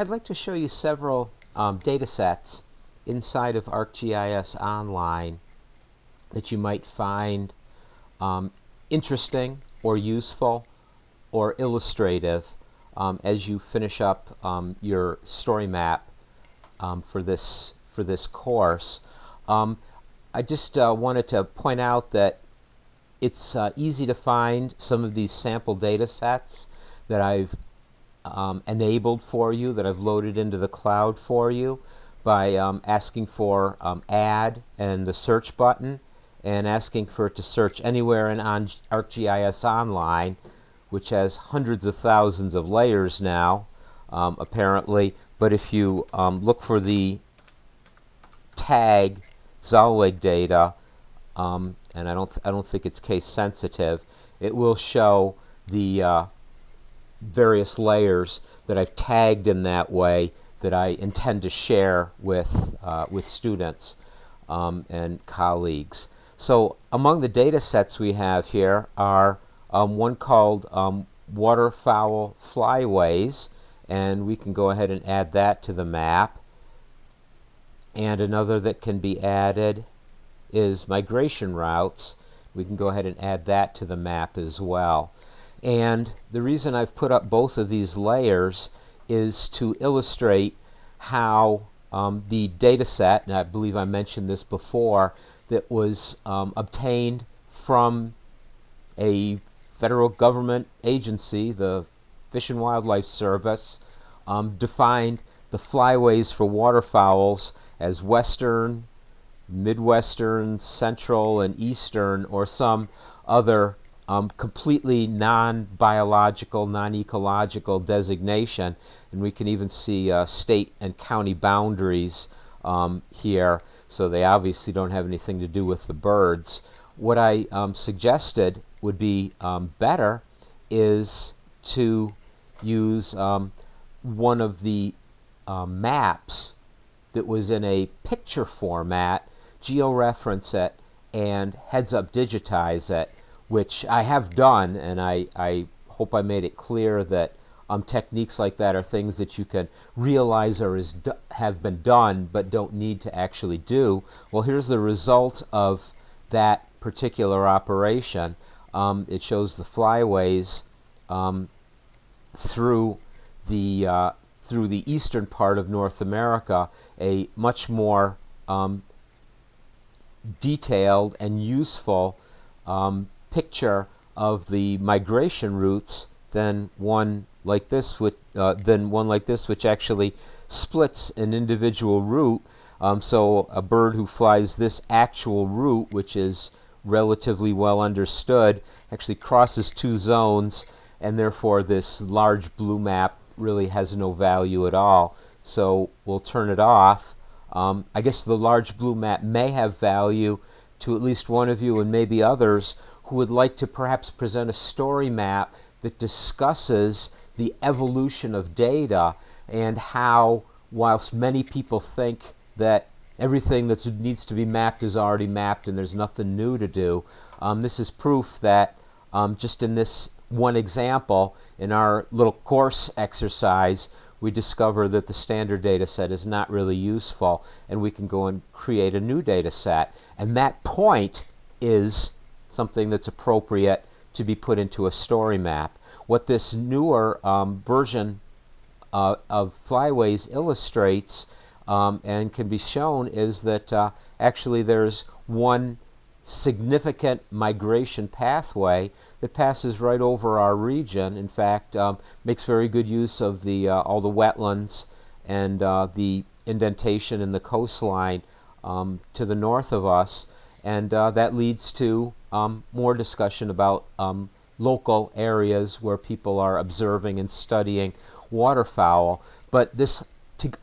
I'd like to show you several data sets inside of ArcGIS Online that you might find interesting or useful or illustrative as you finish up your story map for this course. I just wanted to point out that it's easy to find some of these sample data sets that I've enabled for you, that I've loaded into the cloud for you by asking for add and the search button and asking for it to search anywhere in ArcGIS Online, which has hundreds of thousands of layers now apparently. But if you look for the tag Zolwig data, and I don't think it's case sensitive, it will show the various layers that I've tagged in that way that I intend to share with students and colleagues. So among the data sets we have here are one called waterfowl flyways, and we can go ahead and add that to the map. And another that can be added is migration routes. We can go ahead and add that to the map as well. And the reason I've put up both of these layers is to illustrate how the data set, and I believe I mentioned this before, that was obtained from a federal government agency, the Fish and Wildlife Service, defined the flyways for waterfowls as western, midwestern, central, and eastern, or some other completely non-biological, non-ecological designation. And we can even see state and county boundaries here, so they obviously don't have anything to do with the birds. What I suggested would be better is to use one of the maps that was in a picture format, georeference it, and heads-up digitize it, which I have done, and I hope I made it clear that techniques like that are things that you can realize or have been done but don't need to actually do. Well, here's the result of that particular operation. It shows the flyways through the eastern part of North America, a much more detailed and useful picture of the migration routes than one like this, which actually splits an individual route. So a bird who flies this actual route, which is relatively well understood, actually crosses two zones, and therefore this large blue map really has no value at all. So we'll turn it off. I guess the large blue map may have value to at least one of you, and maybe others, who would like to perhaps present a story map that discusses the evolution of data and how, whilst many people think that everything that needs to be mapped is already mapped and there's nothing new to do, this is proof that just in this one example, in our little course exercise, we discover that the standard data set is not really useful, and we can go and create a new data set. And that point is something that's appropriate to be put into a story map. What this newer version of Flyways illustrates and can be shown is that actually there's one significant migration pathway that passes right over our region. In fact, makes very good use of the all the wetlands and the indentation in the coastline to the north of us, and that leads to more discussion about local areas where people are observing and studying waterfowl. But this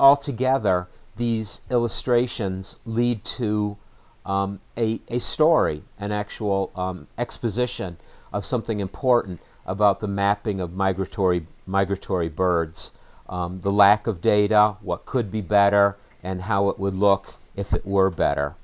altogether, these illustrations lead to a story, an actual exposition of something important about the mapping of migratory birds, the lack of data, what could be better, and how it would look if it were better.